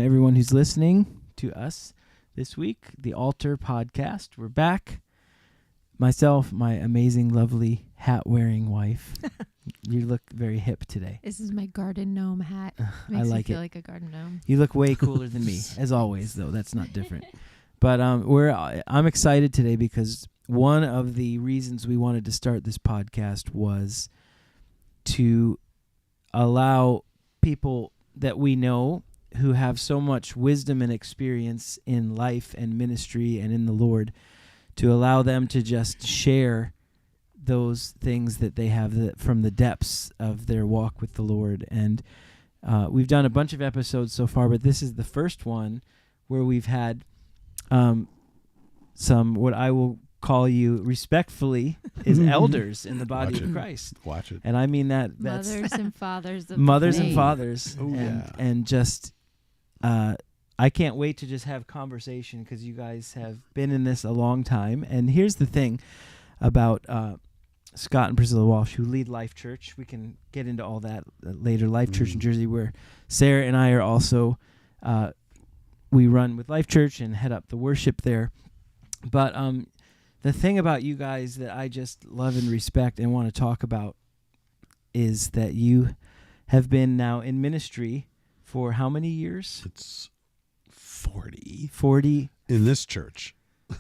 welcome everyone who's listening to us this week, the Altar Podcast. We're back. Myself, my amazing, lovely, hat-wearing wife. You look very hip today. This is my garden gnome hat. Makes I like me feel it. like a garden gnome. You look way cooler than me, as always, though. That's not different. But I'm excited today because one of the reasons we wanted to start this podcast was to allow people that we know who have so much wisdom and experience in life and ministry and in the Lord, to allow them to just share those things that they have from the depths of their walk with the Lord. And we've done a bunch of episodes so far, but this is the first one where we've had some, what I will call you respectfully, is elders in the body of Christ. Watch it. And I mean that's Mothers and fathers of mothers the and faith. fathers. Oh, yeah. And just I can't wait to just have conversation because you guys have been in this a long time. And here's the thing about Scott and Priscilla Walsh, who lead Life Church. We can get into all that later. Life Church in Jersey, where Sarah and I are also, we run with Life Church and head up the worship there. But the thing about you guys that I just love and respect and want to talk about is that you have been now in ministry for how many years? It's 40. 40. In this church.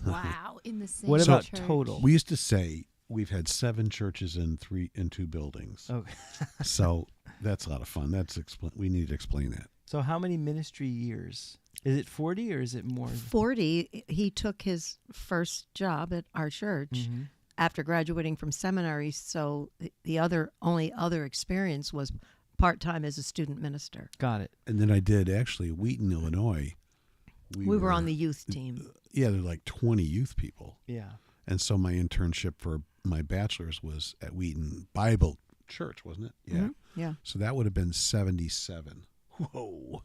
Wow, in the same What about church. total? We used to say we've had 7 churches in 2 buildings. Okay. So that's a lot of fun. We need to explain that. So how many ministry years? Is it 40 or is it more? 40. He took his first job at our church Mm-hmm. after graduating from seminary. So the only other experience was part-time as a student minister. Got it. And then I did actually Wheaton, Illinois. We were on the youth team. Yeah, there were like 20 youth people. Yeah. And so my internship for my bachelor's was at Wheaton Bible Church, wasn't it? Yeah. Mhm. Yeah. So that would have been 77. Whoa.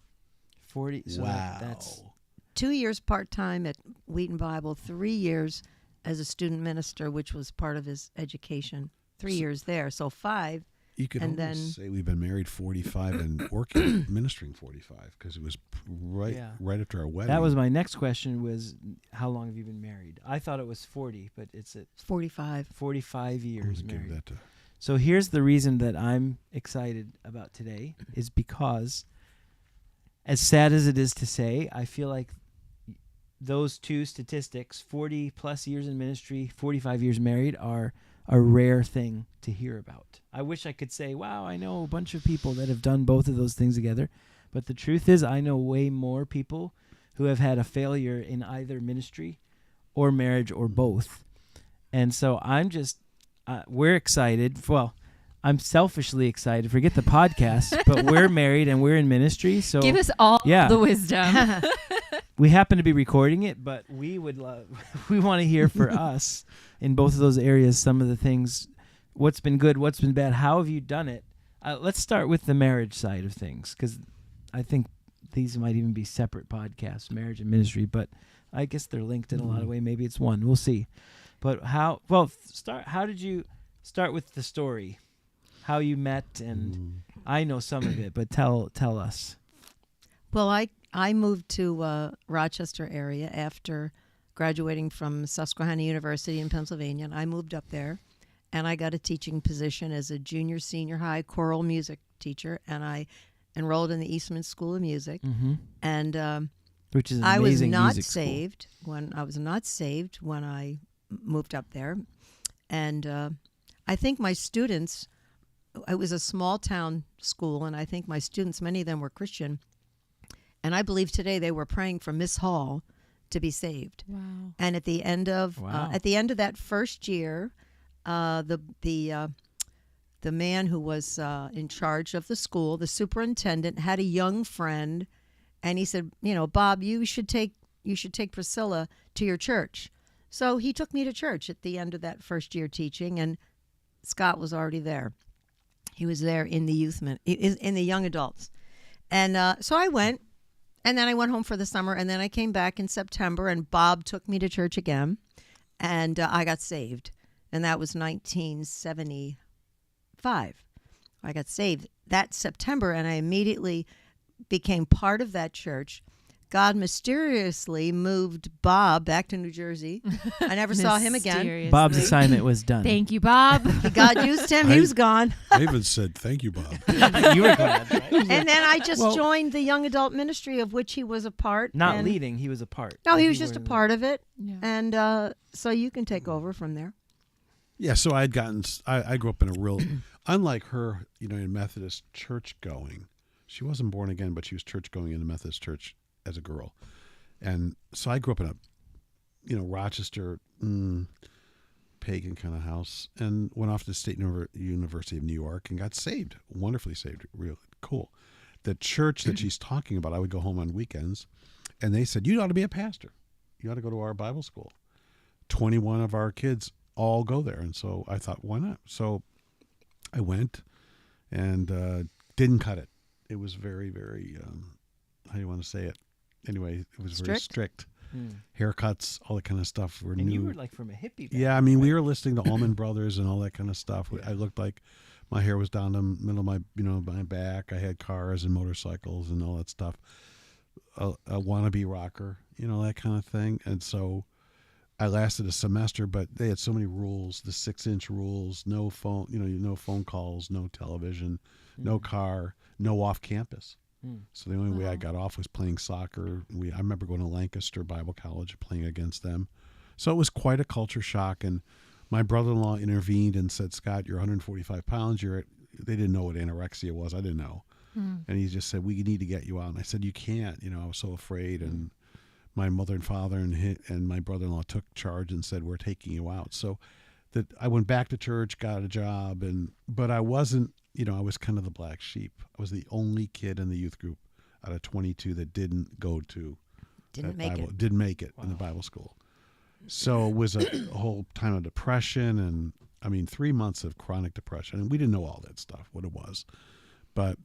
40. So wow. That's 2 years part-time at Wheaton Bible, 3 years as a student minister, which was part of his education. 3 years there. So 5. You could And almost then- say we've been married 45 and working, ministering 45, because it was right after our wedding. that was my next question was how long have you been married? I thought it was 40, but it's at 45. 45 I'm years gonna give married. that to- So here's the reason that I'm excited about today is because, as sad as it is to say, I feel like those two statistics, 40 plus years in ministry, 45 years married, are a rare thing to hear about. I wish I could say, wow, I know a bunch of people that have done both of those things together. But the truth is I know way more people who have had a failure in either ministry or marriage or both. And so I'm just, we're excited. Well, I'm selfishly excited. Forget the podcast, but we're married and we're in ministry. So Give us all Yeah. the wisdom. we happen to be recording it, but we would love, we want to hear for us in both of those areas, some of the things, what's been good, what's been bad, how have you done it? Let's start with the marriage side of things, because I think these might even be separate podcasts, marriage and ministry, but I guess they're linked in a lot of ways. Maybe it's one. We'll see. But how did you start with the story? How you met, and I know some of it, but tell us. Well, I moved to Rochester area after graduating from Susquehanna University in Pennsylvania, and I moved up there, and I got a teaching position as a junior senior high choral music teacher, and I enrolled in the Eastman School of Music, and Which is an I was amazing not music school. saved when I moved up there, and I think my students. It was a small town school, and I think my students, many of them were Christian, and I believe today they were praying for Miss Hall to be saved. Wow. And at the end of Wow. that first year, the man who was in charge of the school, the superintendent, had a young friend, and he said, Bob, you should take Priscilla to your church. So he took me to church at the end of that first year teaching, and Scott was already there. He was there in the young adults. And so I went, and then I went home for the summer, and then I came back in September, and Bob took me to church again, and I got saved. And that was 1975. I got saved that September, and I immediately became part of that church. God mysteriously moved Bob back to New Jersey. I never saw him again. Mysteriously. Bob's assignment was done. Thank you, Bob. God used him. He was gone. I even said, thank you, Bob. You were glad, right? And then I just joined the young adult ministry of which he was a part. Not and- leading, he was a part. No, he was You just a were part of it. Yeah. And so you can take over from there. Yeah, so I grew up in a real, unlike her, in Methodist church going. She wasn't born again, but she was church going in the Methodist church as a girl. And so I grew up in a, Rochester pagan kind of house, and went off to the State University of New York and got saved, wonderfully saved, real cool. The church that she's talking about, I would go home on weekends, and they said, you ought to be a pastor. You ought to go to our Bible school. 21 of our kids all go there. And so I thought, why not? So I went and didn't cut it. It was very, very, how do you want to say it? Anyway, it was very strict. Haircuts, all that kind of stuff were new. And you were like from a hippie background. Yeah, I mean, we were listening to Allman Brothers and all that kind of stuff. I looked like my hair was down the middle of my, my back. I had cars and motorcycles and all that stuff. A wannabe rocker, that kind of thing. And so I lasted a semester, but they had so many rules, the 6-inch rules, no phone, no phone calls, no television, no car, no off campus. So the only way I got off was playing soccer. I remember going to Lancaster Bible College, playing against them. So it was quite a culture shock. And my brother-in-law intervened and said, Scott, you're 145 pounds. They didn't know what anorexia was. I didn't know. And he just said, we need to get you out. And I said, you can't. I was so afraid. And my mother and father and my brother-in-law took charge and said, we're taking you out. So that I went back to church, got a job, but I wasn't, I was kind of the black sheep. I was the only kid in the youth group out of 22 that didn't go to Didn't make it in the Bible school. So it was a whole time of depression, and 3 months of chronic depression. And we didn't know all that stuff, what it was. But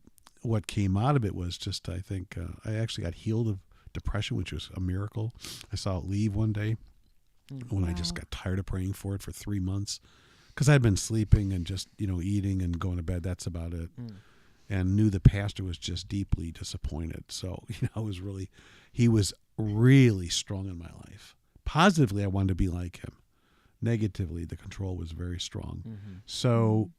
what came out of it was just, I think, I actually got healed of depression, which was a miracle. I saw it leave one day when I just got tired of praying for it for 3 months. Because I'd been sleeping and just, eating and going to bed. That's about it. And knew the pastor was just deeply disappointed. So, he was really strong in my life. Positively, I wanted to be like him. Negatively, the control was very strong. So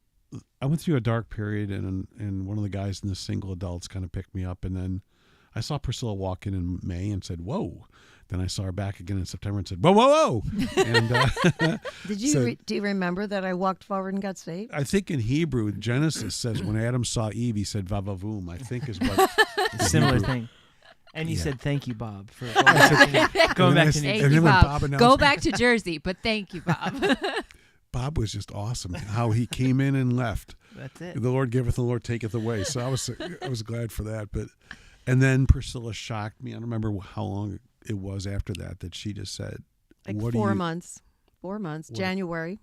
I went through a dark period, and one of the guys in the single adults kind of picked me up. And then I saw Priscilla walk in May and said, whoa. Then I saw her back again in September and said, whoa, whoa, whoa. And do you remember that I walked forward and got saved? I think in Hebrew, Genesis says when Adam saw Eve, he said, vavavoom, I think is what. A similar thing. And you said, thank you, Bob, for going back to New Thank Jersey. you, Bob. announced- Go back to Jersey, but thank you, Bob. Bob was just awesome. How he came in and left. That's it. The Lord giveth, the Lord taketh away. So I was glad for that. And then Priscilla shocked me. I don't remember how long it was after that she just said, Like what 4 months. 4 months. January.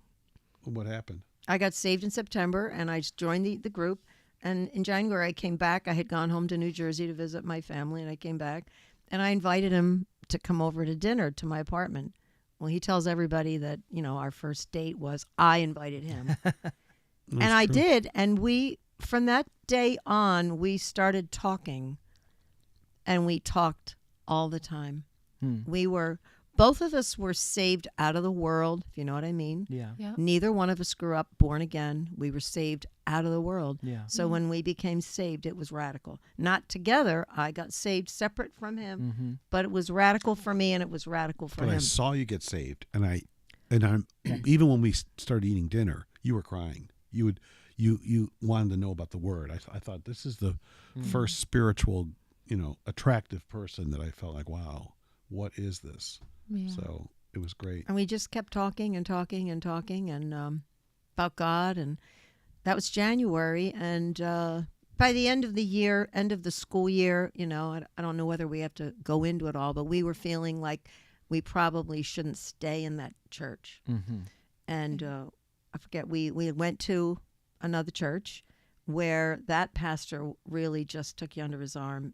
What happened? I got saved in September, and I just joined the group. And in January, I came back. I had gone home to New Jersey to visit my family, and I came back. And I invited him to come over to dinner to my apartment. Well, he tells everybody that, our first date was I invited him. And I did. And from that day on, we started talking. And we talked all the time. Both of us were saved out of the world, if you know what I mean. Yeah. Yeah. Neither one of us grew up born again. We were saved out of the world. Yeah. So when we became saved, it was radical. Not together. I got saved separate from him, but it was radical for me and it was radical for But him. I saw you get saved, and I'm even when we started eating dinner, you were crying. You wanted to know about the Word. I thought this is the first spiritual, attractive person that I felt like, wow, what is this? Yeah. So it was great. And we just kept talking and talking and talking and about God. And that was January. And by the end of the year, end of the school year, I don't know whether we have to go into it all, but we were feeling like we probably shouldn't stay in that church. And I forget, we went to another church where that pastor really just took you under his arm,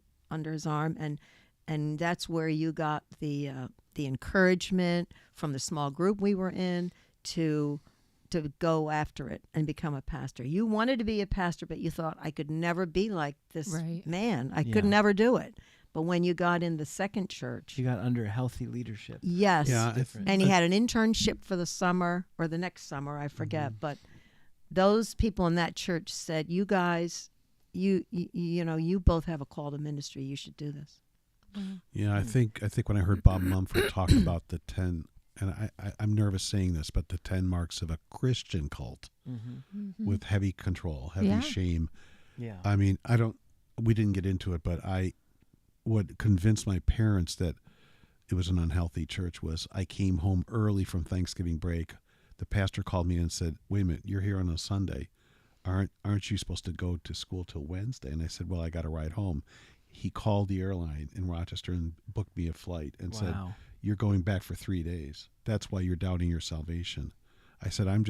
and that's where you got the encouragement from the small group we were in to to go after it and become a pastor. You wanted to be a pastor, but you thought, I could never be like this Right. man. I Yeah. could never do it. But when you got in the second church, You got under healthy leadership. yes. Yeah, Different. And he had an internship for the summer or the next summer, I forget. Mm-hmm. But those people in that church said, you guys, you know, you both have a call to ministry. You should do this. Yeah, I think when I heard Bob Mumford talk about the 10, and I'm nervous saying this, but the 10 marks of a Christian cult with heavy control, heavy Yeah. shame. Yeah. I mean, we didn't get into it, but what convinced my parents that it was an unhealthy church was I came home early from Thanksgiving break. The pastor called me and said, "Wait a minute, you're here on a Sunday. Aren't you supposed to go to school till Wednesday?" And I said, "Well, I got to ride home." He called the airline in Rochester and booked me a flight and said, Wow. "You're going back for 3 days. That's why you're doubting your salvation." I said, I'm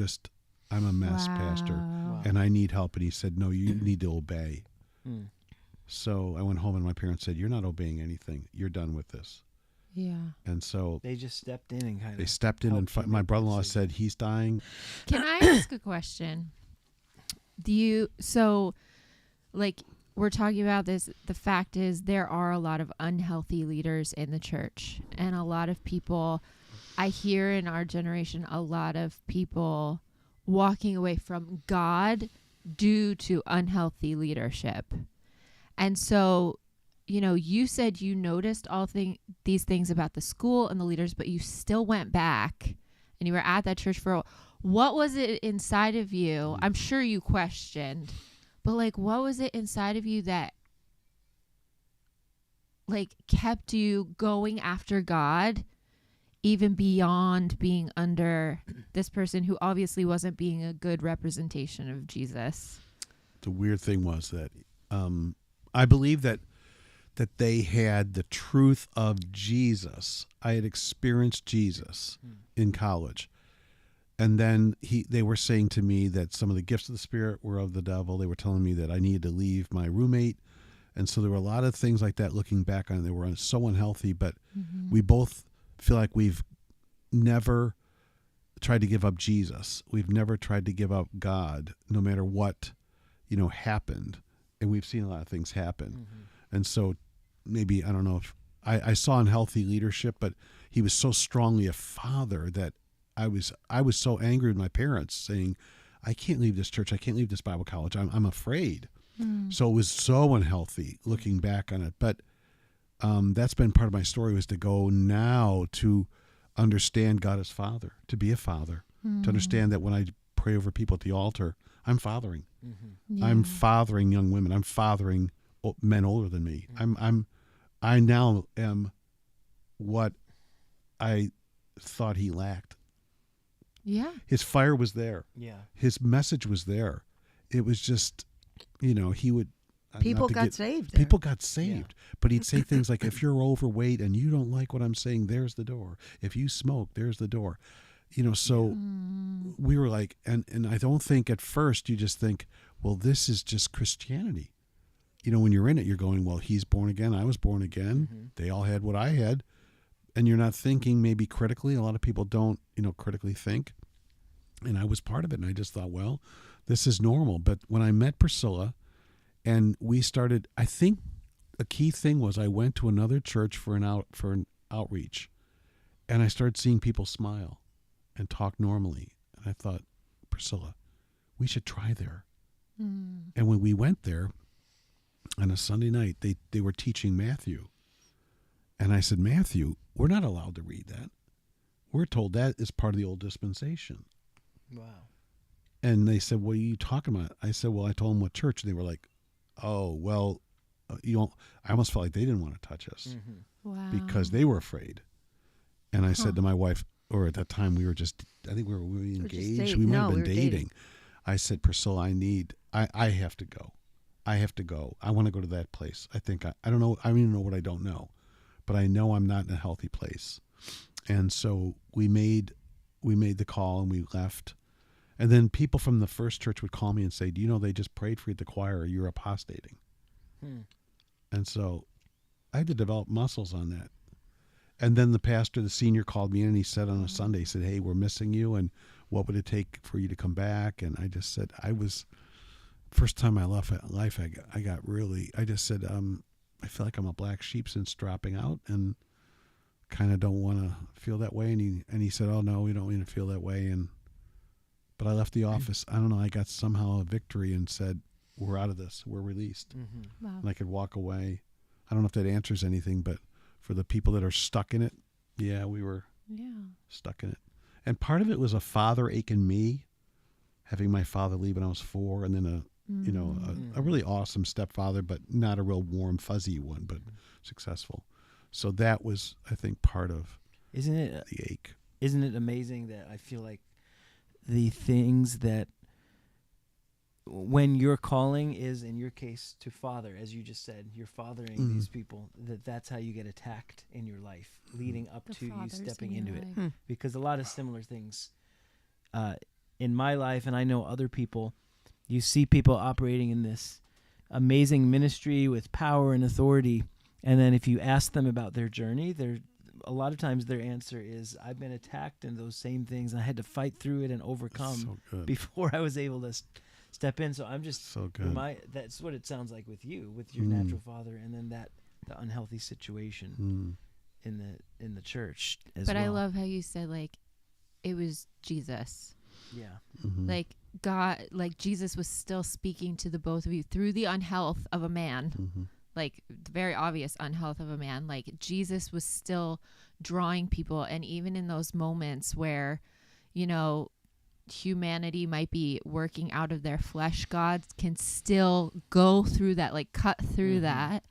a mess, Pastor, Wow. and I need help. And he said, "No, you need to obey." Mm. So I went home and my parents said, "You're not obeying anything. You're done with this." Yeah. And so They just stepped in and kind they of stepped in and helped you my make the brother-in-law decision. said, "He's dying." Can I ask a question? Like, we're talking about this, the fact is there are a lot of unhealthy leaders in the church, and a lot of people, I hear in our generation, a lot of people walking away from God due to unhealthy leadership. And so, you know, you said you noticed these things about the school and the leaders, but you still went back and you were at that church for what was it inside of you? I'm sure you questioned, but like, what was it inside of you that like kept you going after God even beyond being under this person who obviously wasn't being a good representation of Jesus? The weird thing was that I believe that they had the truth of Jesus. I had experienced Jesus in college. And then they were saying to me that some of the gifts of the Spirit were of the devil. They were telling me that I needed to leave my roommate. And so there were a lot of things like that looking back on it. They were so unhealthy, but we both feel like we've never tried to give up Jesus. We've never tried to give up God, no matter what, happened. And we've seen a lot of things happen. And so maybe, I don't know if I saw unhealthy leadership, but he was so strongly a father that I was so angry with my parents saying, "I can't leave this church. I can't leave this Bible college. I'm afraid." So it was so unhealthy looking back on it. But that's been part of my story, was to go now to understand God as Father, to be a father, to understand that when I pray over people at the altar, I'm fathering. I'm fathering young women. I'm fathering men older than me. I now am what I thought he lacked. Yeah. His fire was there. Yeah. His message was there. It was just, he would. People got saved there. People got saved. But he'd say things like, "If you're overweight and you don't like what I'm saying, there's the door. If you smoke, there's the door." So we were like, and I don't think at first you just think, well, this is just Christianity. When you're in it, you're going, well, he's born again. I was born again. They all had what I had. And you're not thinking maybe critically. A lot of people don't, critically think. And I was part of it. And I just thought, well, this is normal. But when I met Priscilla and we started, I think a key thing was I went to another church for an outreach. And I started seeing people smile and talk normally. And I thought, Priscilla, we should try there. And when we went there on a Sunday night, they were teaching Matthew. And I said, "Matthew, we're not allowed to read that. We're told that is part of the old dispensation." Wow. And they said, "What are you talking about?" I said, "Well, I told them what church." And they were like, "Oh, well, I almost felt like they didn't want to touch us Wow. because they were afraid." And I said to my wife, or at that time we were engaged. We might have been dating. I said, "Priscilla, I have to go. I have to go. I want to go to that place. I think I don't know. I don't even know what I don't know, but I know I'm not in a healthy place." And so we made the call and we left. And then people from the first church would call me and say, "Do you know they just prayed for you at the choir? You're apostating." And so I had to develop muscles on that. And then the senior called me in and he said on a Sunday, he said, "Hey, we're missing you and what would it take for you to come back? And I just said, first time I left life, I got really, I just said, I feel like I'm a black sheep since dropping out and kind of don't want to feel that way. And he said, oh no, we don't want to feel that way. But I left the office. I don't know. I got somehow a victory and said, we're out of this. We're released. Mm-hmm. Wow. And I could walk away. I don't know if that answers anything, but for the people that are stuck in it, yeah, we were stuck in it. And part of it was a father ache in me, having my father leave when I was 4, and then a really awesome stepfather, but not a real warm, fuzzy one, but successful. So that was, I think, part of the ache. Isn't it amazing that I feel like the things that when your calling is, in your case, to father, as you just said, you're fathering these people, that's how you get attacked in your life, leading up to you stepping into it. Because a lot of similar things in my life, and I know other people, you see people operating in this amazing ministry with power and authority, and then if you ask them about their journey, a lot of times their answer is, I've been attacked in those same things, and I had to fight through it and overcome before I was able to step in. So I'm just so good. That's what it sounds like with you, with your natural father, and then the unhealthy situation in the church as well. But I love how you said, like, it was Jesus. Yeah. Mm-hmm. Like God, like Jesus was still speaking to the both of you through the unhealth of a man, like the very obvious unhealth of a man. Like Jesus was still drawing people, and even in those moments where, humanity might be working out of their flesh, God can still go through that, like cut through that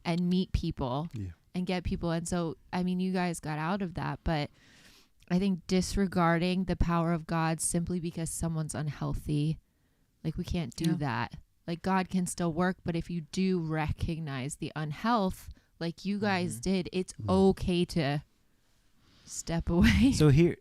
and meet people and get people. And so, I mean, you guys got out of that, but I think disregarding the power of God simply because someone's unhealthy, like we can't do that. Like God can still work, but if you do recognize the unhealth, like you guys did, it's okay to step away. So here,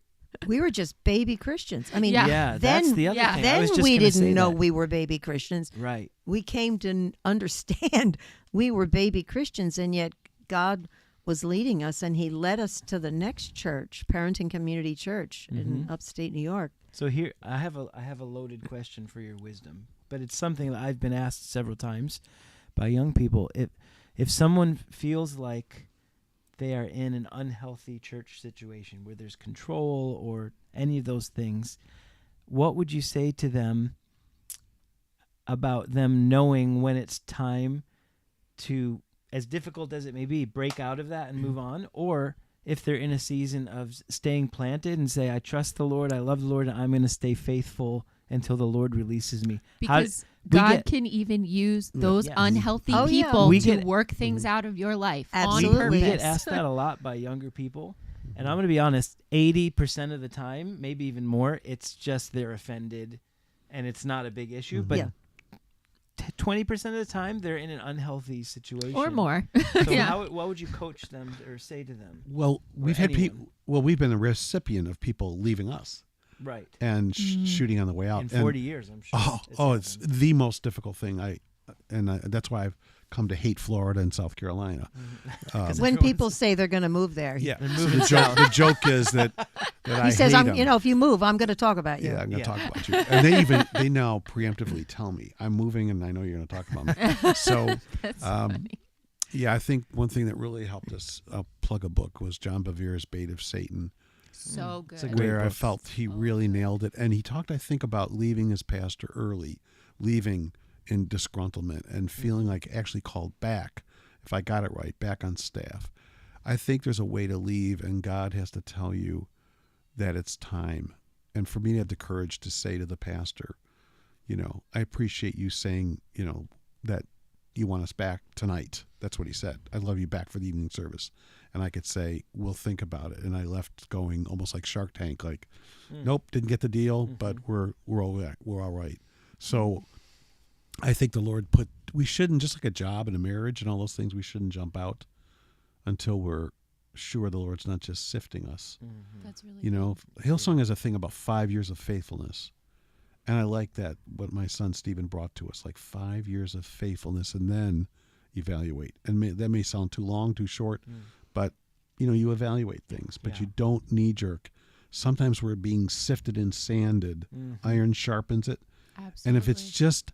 we were just baby Christians. I mean, then, that's the other thing. I Then was just we gonna didn't say know that. we were baby Christians. Right. We came to understand we were baby Christians, and yet God was leading us, and he led us to the next church, Parenting Community Church in upstate New York. So here, I have a loaded question for your wisdom, but it's something that I've been asked several times by young people. If someone feels like they are in an unhealthy church situation where there's control or any of those things, what would you say to them about them knowing when it's time to, as difficult as it may be, break out of that and move on? Or if they're in a season of staying planted and say, I trust the Lord, I love the Lord, and I'm going to stay faithful until the Lord releases me. Because God can even use those unhealthy people to work things out of your life on purpose. We get asked that a lot by younger people. And I'm going to be honest, 80% of the time, maybe even more, it's just they're offended and it's not a big issue. But 20% of the time, they're in an unhealthy situation. Or more. So what would you coach them or say to them? Well, we've had people. Well, we've been the recipient of people leaving us. Right. And shooting on the way out. In 40 years, I'm sure. It's the most difficult thing. That's why I've come to hate Florida and South Carolina. When people say they're going to move there. Yeah. The joke is that I he says, hate them. if you move, I'm going to talk about you. Yeah, I'm going to talk about you. And they now preemptively tell me, I'm moving and I know you're going to talk about me. So, That's funny. Yeah, I think one thing that really helped us plug a book was John Bevere's Bait of Satan. So good. It's a great where book. I felt he really nailed it. And he talked, I think, about leaving his pastor early, leaving in disgruntlement and feeling like actually called back, if I got it right, back on staff. I think there's a way to leave, and God has to tell you that it's time. And for me to have the courage to say to the pastor, I appreciate you saying, that you want us back tonight. That's what he said. I'd love you back for the evening service. And I could say, we'll think about it. And I left going almost like Shark Tank, like, nope, didn't get the deal, but we're all right. So I think the Lord we shouldn't, just like a job and a marriage and all those things, we shouldn't jump out until we're sure the Lord's not just sifting us. That's really good. Hillsong has a thing about 5 years of faithfulness. And I like that, what my son Stephen brought to us, like 5 years of faithfulness and then evaluate. And that may sound too long, too short, but you evaluate things, but you don't knee jerk sometimes we're being sifted and sanded. Iron sharpens it. Absolutely. And if it's just,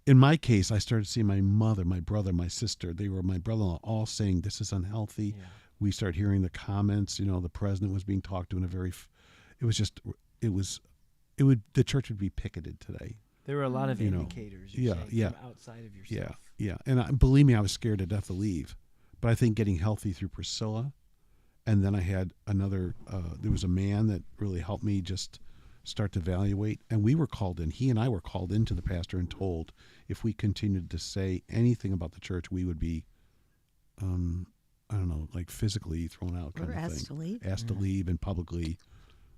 in my case, I started seeing my mother, my brother, my sister, my brother-in-law, all saying this is unhealthy. Yeah. We start hearing the comments, the president was being talked to in a very, the church would be picketed today. There were a lot of You know, indicators yeah, from outside of yourself. Yeah. And believe me, I was scared to death to leave. But I think getting healthy through Priscilla, and then I had another, there was a man that really helped me just start to evaluate. And we were called in, he and I were called into the pastor and told if we continued to say anything about the church, we would be, I don't know, like physically thrown out kind Or of asked thing. to leave. Asked to leave and publicly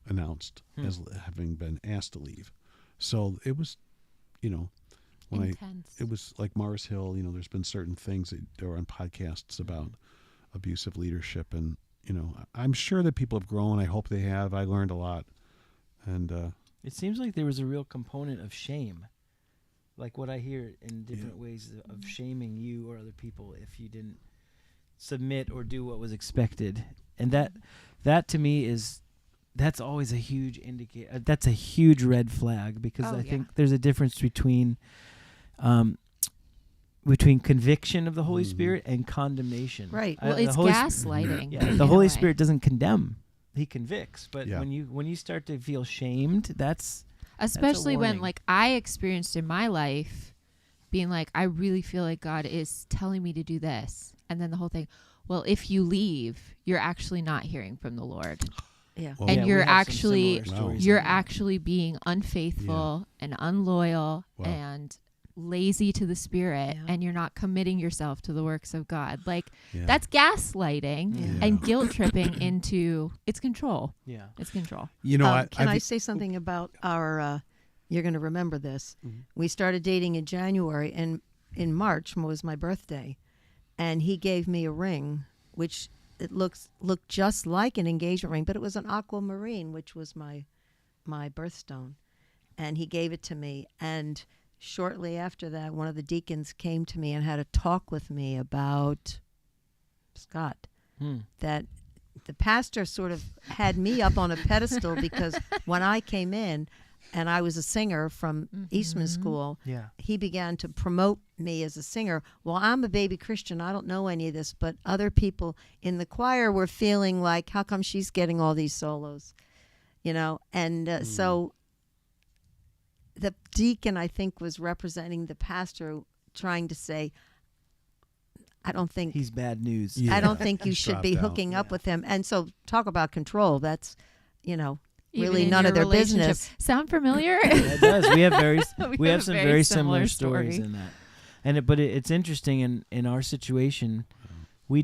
announced as having been asked to leave. So it was, when intense. it was like Mars Hill, there's been certain things that are on podcasts about abusive leadership. And, I'm sure that people have grown. I hope they have. I learned a lot. And It seems like there was a real component of shame. Like what I hear in different ways of shaming you or other people if you didn't submit or do what was expected. And that to me that's always a huge indicator. That's a huge red flag because I think there's a difference between conviction of the Holy Spirit and condemnation. Right. Well, it's gaslighting. Yeah, the Holy Spirit doesn't condemn; He convicts. But Yeah. when you start to feel shamed, that's Especially when, warning. like, I experienced in my life being like, I really feel like God is telling me to do this. And then the whole thing, well, if you leave, you're actually not hearing from the Lord. Yeah. Well, And Yeah, we you're have some actually similar Wow. stories you're on that. actually being unfaithful and unloyal Wow. and lazy to the Spirit, Yeah. and you're not committing yourself to the works of God. Like, yeah. that's gaslighting Yeah. and guilt tripping into it's control. yeah. It's control. Can I say something about our, you're going to remember this. We started dating in January, and in March was my birthday. And he gave me a ring, which it looked just like an engagement ring, but it was an aquamarine, which was my birthstone. And he gave it to me. And shortly after that, one of the deacons came to me and had a talk with me about Scott. That the pastor sort of had me up on a pedestal because when I came in and I was a singer from Eastman School, Yeah. he began to promote me as a singer. Well, I'm a baby Christian. I don't know any of this, but other people in the choir were feeling like, how come she's getting all these solos? And so the deacon, I think, was representing the pastor, trying to say, I don't think He's bad news. Yeah. I don't think you should Dropped be out. hooking up with him. And so talk about control. That's, Even really in none your of their relationship. business. Sound familiar? Yeah, it does. We have We have have some a very very similar similar stories story. in that. And it's interesting in our situation, we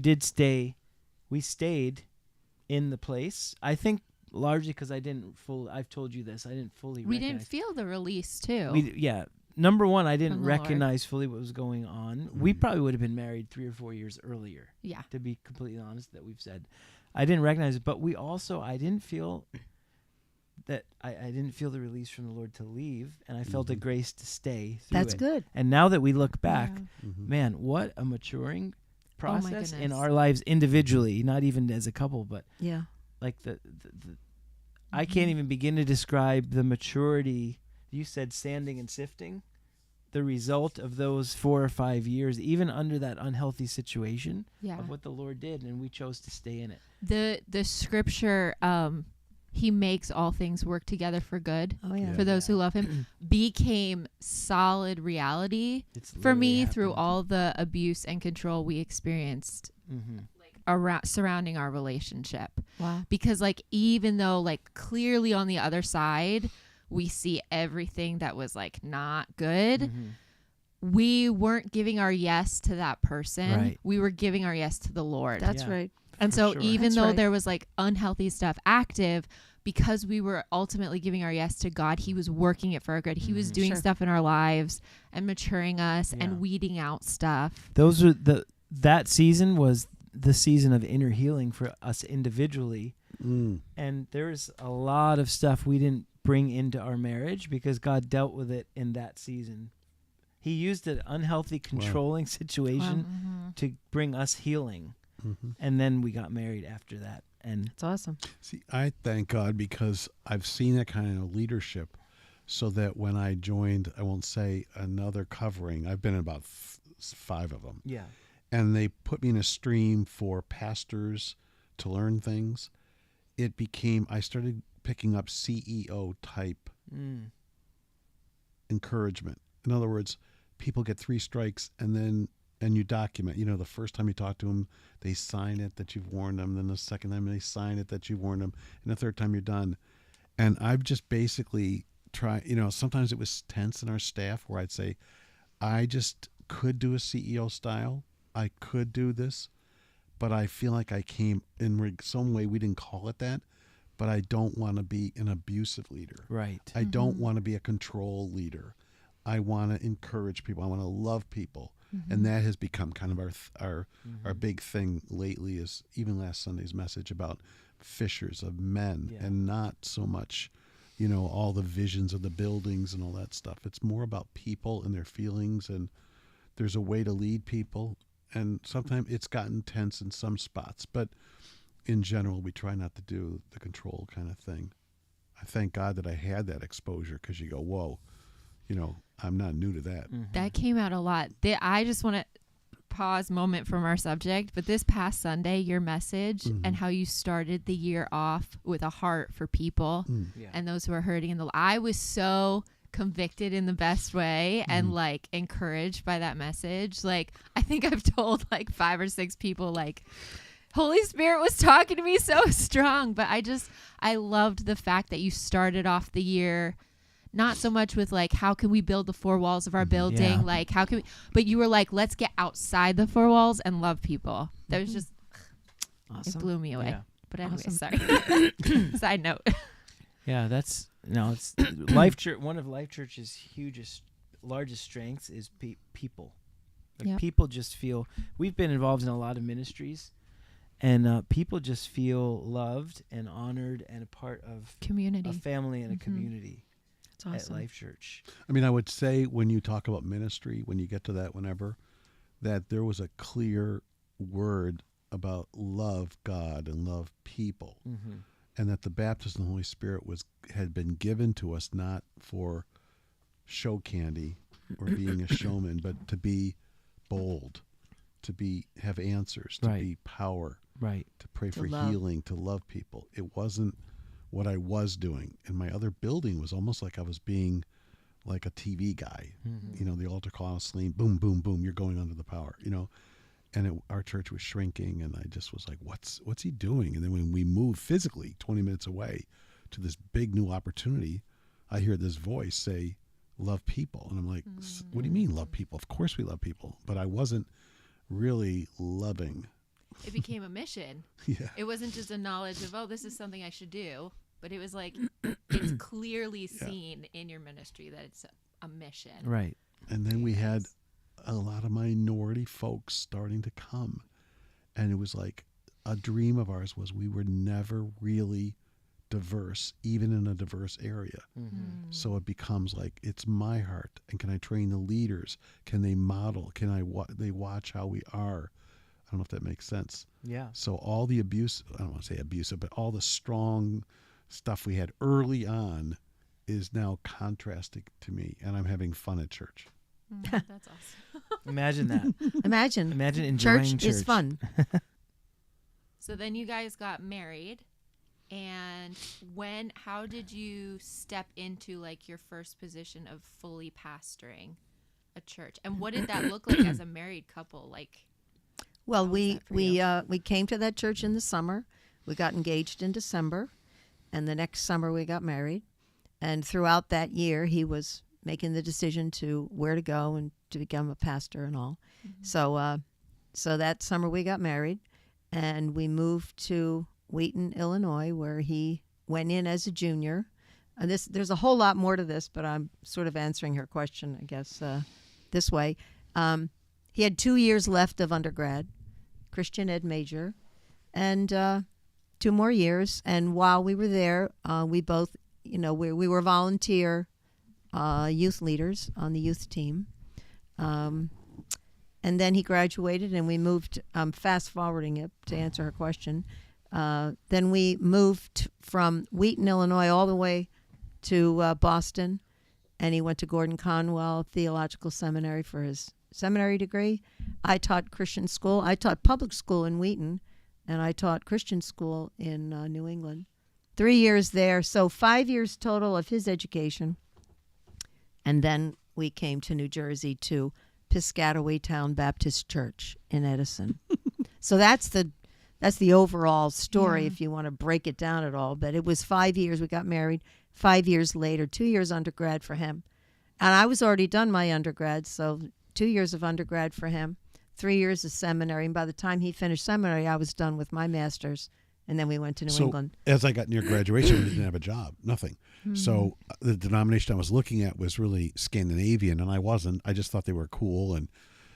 stayed in the place. I think largely because I've told you this, I didn't fully We recognize. didn't feel the release too. Number one, I didn't From the Lord. recognize fully what was going on. We probably would have been married 3 or 4 years earlier, yeah. to be completely honest, that we've said. I didn't recognize it, but I didn't feel that I didn't feel the release from the Lord to leave, and I felt a grace to stay through That's it. good. And now that we look back, Yeah. man, what a maturing process in goodness. our lives individually, not even as a couple, but Yeah. like the I can't even begin to describe the maturity. You said sanding and sifting. The result of those 4 or 5 years, even under that unhealthy situation, Yeah. of what the Lord did, and we chose to stay in it. The scripture, he makes all things work together for good Oh, yeah. for those who love him, became solid reality It's for me literally through happened. all the abuse and control we experienced around surrounding our relationship. Wow. Because like, even though like clearly on the other side we see everything that was like not good, we weren't giving our yes to that person. Right. We were giving our yes to the Lord. That's Yeah. right. And For so sure. even That's though right. there was like unhealthy stuff active, because we were ultimately giving our yes to God, he was working it for our good. He was doing Sure. stuff in our lives and maturing us Yeah. and weeding out stuff. Those were that season was the season of inner healing for us individually. And there's a lot of stuff we didn't bring into our marriage because God dealt with it in that season. He used an unhealthy, controlling situation to bring us healing. And then we got married after that. And It's awesome. See, I thank God because I've seen that kind of leadership, so that when I joined, I won't say another covering, I've been in about 5 of them, yeah, and they put me in a stream for pastors to learn things. It became, I started picking up CEO type encouragement. In other words, people get 3 strikes and you document. You know, the first time you talk to them, they sign it that you've warned them. Then the second time they sign it that you've warned them. And the third time you're done. And I've just basically tried, you know, sometimes it was tense in our staff where I'd say, I just could do a CEO style. I could do this, but I feel like I came in some way, we didn't call it that, but I don't want to be an abusive leader. right. I don't want to be a control leader. I want to encourage people. I want to love people. And that has become kind of our big thing lately, is even last Sunday's message about fishers of men, and not so much, you know, all the visions of the buildings and all that stuff. It's more about people and their feelings, and there's a way to lead people. And sometimes it's gotten tense in some spots, but in general, we try not to do the control kind of thing. I thank God that I had that exposure, because you go, whoa, you know, I'm not new to that. That came out a lot. I just want to pause moment from our subject, but this past Sunday, your message and how you started the year off with a heart for people and those who are hurting I was so convicted in the best way and like encouraged by that message. Like, I think I've told like 5 or 6 people, like, Holy Spirit was talking to me so strong. But I loved the fact that you started off the year not so much with like, how can we build the 4 walls of our building? Like, how can we, but you were like, let's get outside the 4 walls and love people. That was just, Awesome. it blew me away. Yeah. But anyway, Awesome. sorry. Side note. Yeah, it's Life Church. One of Life Church's largest strengths is people. Like, Yep. people just feel, we've been involved in a lot of ministries, and people just feel loved and honored and a part of Community. a family and a community It's awesome. at Life Church. I mean, I would say when you talk about ministry, when you get to that, whenever, that there was a clear word about love God and love people, and that the baptism of the Holy Spirit had been given to us not for show candy or being a showman, but to be bold, to have answers, to Right. be power, Right. to pray To for love. healing, to love people. It wasn't what I was doing. And my other building was almost like I was being like a TV guy. You know, the altar call, Celine, boom, boom, boom, you're going under the power, you know. And our church was shrinking, and I just was like, what's he doing? And then when we moved physically 20 minutes away to this big new opportunity, I hear this voice say, love people. And I'm like, what do you mean love people? Of course we love people. But I wasn't really loving. It became a mission. Yeah. It wasn't just a knowledge of, oh, this is something I should do, but it was like, it's clearly seen in your ministry that it's a mission. Right. And then we had a lot of minority folks starting to come. And it was like a dream of ours was we were never really diverse, even in a diverse area. So it becomes like, it's my heart. And can I train the leaders? Can they model? Can they watch how we are? I don't know if that makes sense. Yeah. So all the abuse, I don't want to say abusive, but all the strong stuff we had early on is now contrasting to me. And I'm having fun at church. That's awesome. Imagine that. Imagine enjoying church is fun. So then you guys got married, and how did you step into like your first position of fully pastoring a church? And what did that look like as a married couple? Like, Well, How was we that for you? we came to that church in the summer. We got engaged in December, and the next summer we got married. And throughout that year, he was making the decision to where to go and to become a pastor and all. So that summer we got married, and we moved to Wheaton, Illinois, where he went in as a junior. And there's a whole lot more to this, but I'm sort of answering her question, I guess, this way. He had 2 years left of undergrad, Christian ed major, and 2 more years. And while we were there, we both, we were volunteer youth leaders on the youth team. And then he graduated, and we moved, fast forwarding it to answer her question. Then we moved from Wheaton, Illinois, all the way to Boston, and he went to Gordon Conwell Theological Seminary for his seminary degree. I taught Christian school. I taught public school in Wheaton, and I taught Christian school in New England. 3 years there, so 5 years total of his education. And then we came to New Jersey to Piscataway Town Baptist Church in Edison. So that's the overall story, Yeah. if you want to break it down at all. But it was 5 years. We got married 5 years later, 2 years undergrad for him. And I was already done my undergrad, so 2 years of undergrad for him, 3 years of seminary. And by the time he finished seminary, I was done with my master's. And then we went to New England. As I got near graduation, we didn't have a job, nothing. So the denomination I was looking at was really Scandinavian, and I wasn't. I just thought they were cool. And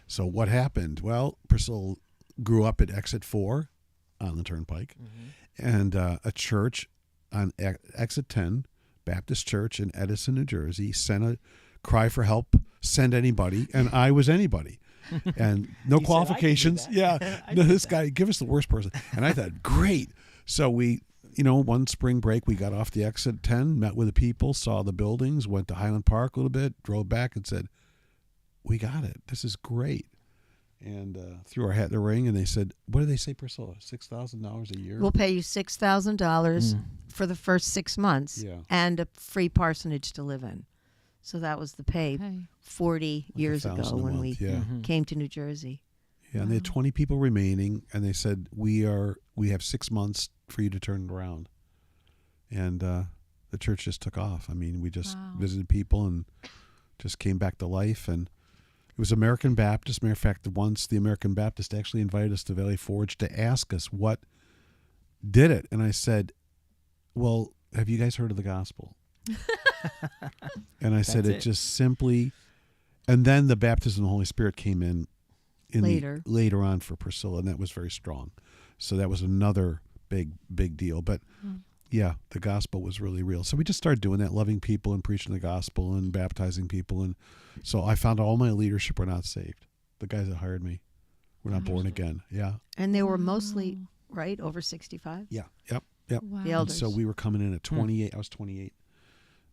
so what happened? Well, Priscilla grew up at Exit 4 on the Turnpike, and a church on Exit 10, Baptist Church in Edison, New Jersey, sent a cry for help, send anybody, and I was anybody. And no You said, qualifications. "I can do that." Yeah. I No, did this that. guy, give us the worst person. And I thought, great. So we, one spring break, we got off the Exit 10, met with the people, saw the buildings, went to Highland Park a little bit, drove back and said, we got it. This is great. And threw our hat in the ring, and they said, what did they say, Priscilla? $6,000 a year? We'll pay you $6,000 for the first 6 months Yeah. and a free parsonage to live in. So that was the pay Okay. 40 years ago $1,000 a when month, we yeah. came to New Jersey. Yeah, and they had 20 people remaining, and they said, we have 6 months for you to turn it around. And the church just took off. I mean, we just Wow. visited people and just came back to life. And it was American Baptist. Matter of fact, once the American Baptist actually invited us to Valley Forge to ask us what did it. And I said, well, have you guys heard of the gospel? And I said, That's it it. just simply, and then the baptism of the Holy Spirit came in later on for Priscilla, and that was very strong. So that was another big deal. But yeah, the gospel was really real. So we just started doing that, loving people and preaching the gospel and baptizing people. And so I found all my leadership were not saved. The guys that hired me were not born again. Yeah. And they were mostly, right, over 65? Yeah. Yep. Wow. The And elders. so we were coming in at 28. I was 28.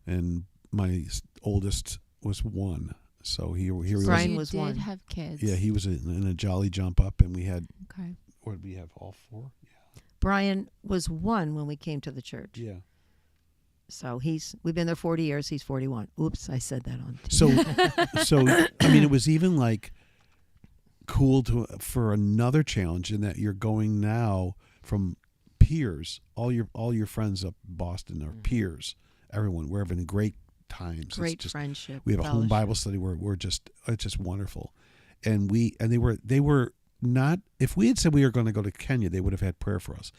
And my oldest was 1. So he So was. Brian you was did one. have kids. Yeah, he was in a jolly jump up, and we had, Okay. what did we have, all 4? Brian was 1 when we came to the church. Yeah. So we've been there 40 years. He's 41. Oops, I said that on. So I mean, it was even like cool for another challenge in that you're going now from peers, all your friends up in Boston are peers. Everyone, we're having great times. Great It's just, friendship. we have a home fellowship. Bible study where it's just wonderful, and they were not. If we had said we were going to go to Kenya, they would have had prayer for us.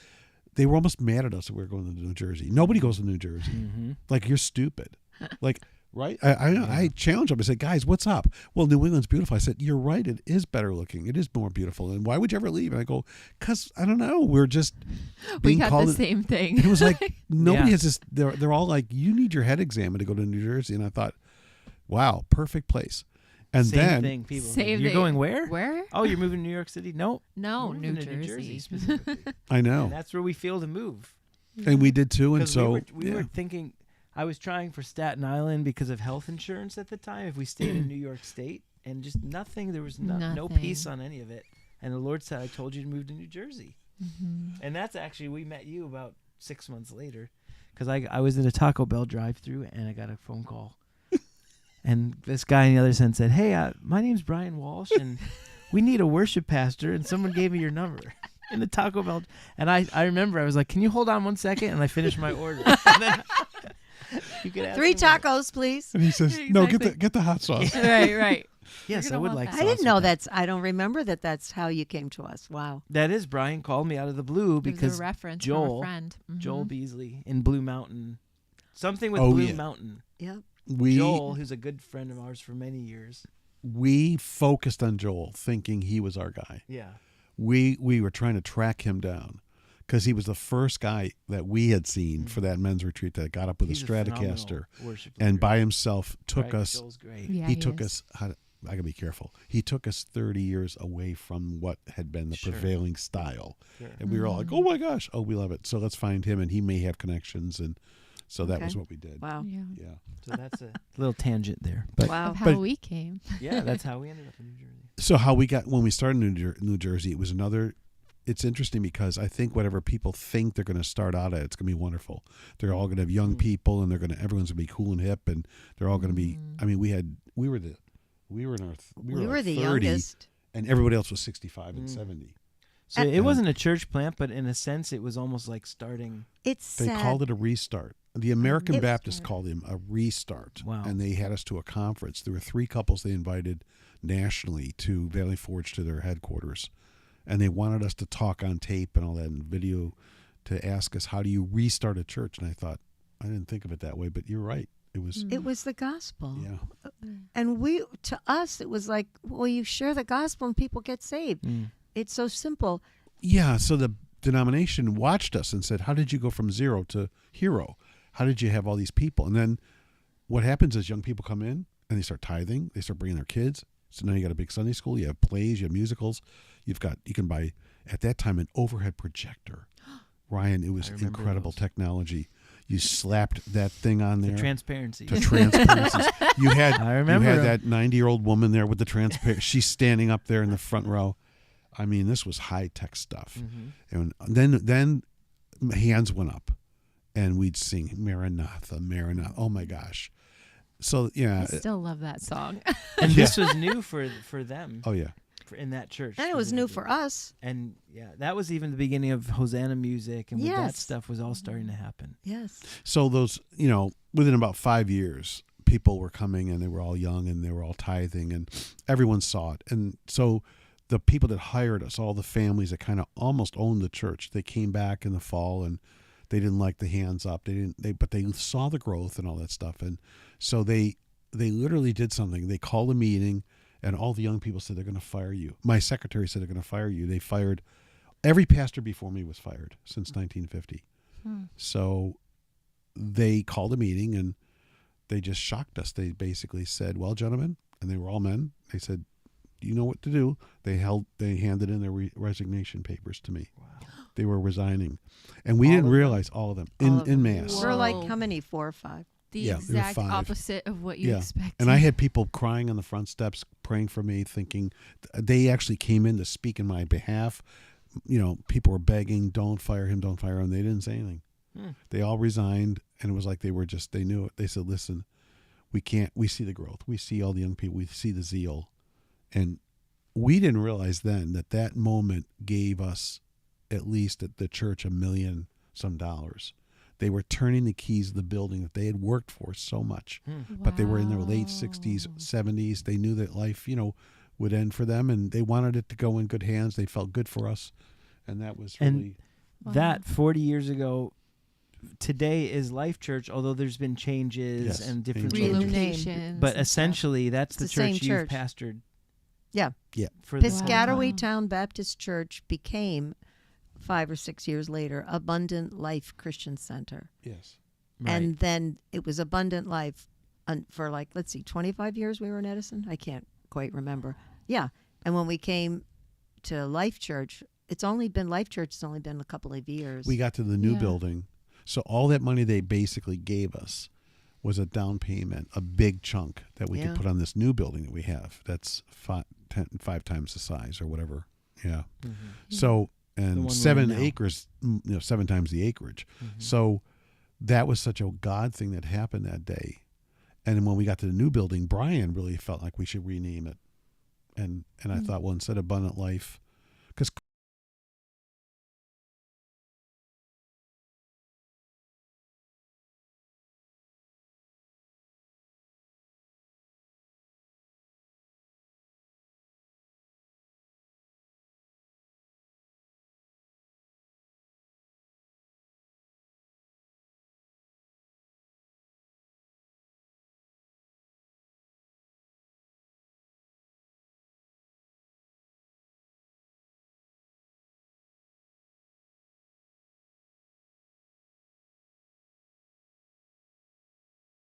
They were almost mad at us that we were going to New Jersey. Nobody goes to New Jersey. Like, you're stupid. Like, right? I challenged them. I said, guys, what's up? Well, New England's beautiful. I said, you're right. It is better looking. It is more beautiful. And why would you ever leave? And I go, because, I don't know. We're just We being got called. the same thing. It was like, nobody Yeah. has this. They're all like, you need your head examined to go to New Jersey. And I thought, wow, perfect place. And Same then, thing. People. Same You're thing. going where? Where? Oh, you're moving to New York City? No. No, We're New moving to Jersey. specifically. I know. And that's where we feel to move. And we did too. And 'Cause so, we were thinking, I was trying for Staten Island because of health insurance at the time. If we stayed in New York State, and just nothing, there was no Nothing. peace on any of it. And the Lord said, I told you to move to New Jersey. And that's actually, we met you about 6 months later, because I was at a Taco Bell drive-through and I got a phone call. And this guy on the other end said, hey, my name's Brian Walsh, and we need a worship pastor, and someone gave me your number in the Taco Bell. And I remember I was like, can you hold on 1 second? And I finished my order. And then you could ask 3 him what- tacos, please. and he says, no, Exactly. get the hot sauce. right. Yes, You're I gonna would want like that. I didn't sauce know with that. I don't remember that's how you came to us. Wow. That is, Brian called me out of the blue Because because a reference Joel- from a friend. Joel Beasley in Blue Mountain. Something with Oh, Blue yeah. Mountain. Yep. Joel, who's a good friend of ours for many years. We focused on Joel, thinking he was our guy. Yeah. We were trying to track him down because he was the first guy that we had seen for that men's retreat that got up with He's a phenomenal Stratocaster worship and leader. by himself took Right, us. Joel's great. Yeah, he took is. us I gotta be careful. He took us 30 years away from what had been the Sure. prevailing style. Sure. And we were all like, oh my gosh, oh, we love it. So let's find him, and he may have connections. And so that Okay. was what we did. Wow. Yeah. Yeah. So that's a little tangent there. But Wow. Of how But- we came. yeah, that's how we ended up in New Jersey. So how we got, when we started New Jersey, it was another, it's interesting because I think whatever people think they're going to start out at, it's going to be wonderful. They're all going to have young people, and everyone's going to be cool and hip, and they're all going to be, I mean, we were the We were the 30, youngest. and everybody else was 65 and 70. So And- it wasn't a church plant, but in a sense, it was almost like starting. It's They sad. called it a restart. The American It- Baptists called him a restart. Wow. And they had us to a conference. There were 3 couples they invited nationally to Valley Forge, to their headquarters. And they wanted us to talk on tape and all that, and video, to ask us, how do you restart a church? And I thought, I didn't think of it that way, but you're right. It was, It was the gospel. yeah. And to us, it was like, well, you share the gospel and people get saved. It's so simple. Yeah, so the denomination watched us and said, how did you go from 0 to hero? How did you have all these people? And then what happens is young people come in and they start tithing. They start bringing their kids. So now you got a big Sunday school. You have plays. You have musicals. You can buy, at that time, an overhead projector. Ryan, it was I remember incredible those. technology. You slapped that thing on The there. transparency. To transparency. You had I remember you had them. that 90-year-old woman there with the transparent. She's standing up there in the front row. I mean, this was high-tech stuff. And then hands went up, and we'd sing Maranatha, Maranatha. Oh my gosh! So yeah. I still love that song. And this was new for them. Oh yeah. In that church. And it was new for us. And yeah, that was even the beginning of Hosanna music, and when that Yes. stuff was all starting to happen. Yes. So those, within about 5 years, people were coming, and they were all young, and they were all tithing, and everyone saw it. And so the people that hired us, all the families that kind of almost owned the church, they came back in the fall, and they didn't like the hands up. But they saw the growth and all that stuff. And so they literally did something. They called a meeting, and all the young people said, they're going to fire you. My secretary said, they're going to fire you. They fired, every pastor before me was fired since 1950. So they called a meeting, and they just shocked us. They basically said, well, gentlemen, and they were all men. They said, you know what to do. They handed in their resignation papers to me. Wow. They were resigning. And we All didn't of them? realize all of them All of in them. mass. We're like, Whoa. how many? 4 or 5? The Yeah, there were exact 5. opposite of what you Yeah. expected. And I had people crying on the front steps, praying for me, thinking they actually came in to speak in my behalf. People were begging, don't fire him, don't fire him. They didn't say anything. They all resigned, and it was like they knew it. They said, listen, we see the growth. We see all the young people. We see the zeal. And we didn't realize then that moment gave us, at least at the church, $1 million some dollars. They were turning the keys of the building that they had worked for so much. But they were in their late 60s, 70s. They knew that life, would end for them, and they wanted it to go in good hands. They felt good for us, and that was really... Wow. That 40 years ago, today is Life Church, although there's been changes Yes, and different name changes. changes. relocations. But and stuff. essentially, that's the It's the same church you've church. pastored. Yeah. For the Piscataway Wow. Town Baptist Church became 5 or 6 years later Abundant Life Christian Center. Yes. Right. And then it was Abundant Life for 25 years we were in Edison. I can't quite remember. Yeah. And when we came to Life Church, it's only been a couple of years. We got to the new Yeah. building. So all that money they basically gave us was a down payment, a big chunk that we Yeah. could put on this new building that we have. That's 5 times the size or whatever. Yeah. So, The one and we're 7 in now. acres, 7 times the acreage. So that was such a God thing that happened that day. And then when we got to the new building, Brian really felt like we should rename it. And I thought, well, instead of Abundant Life, because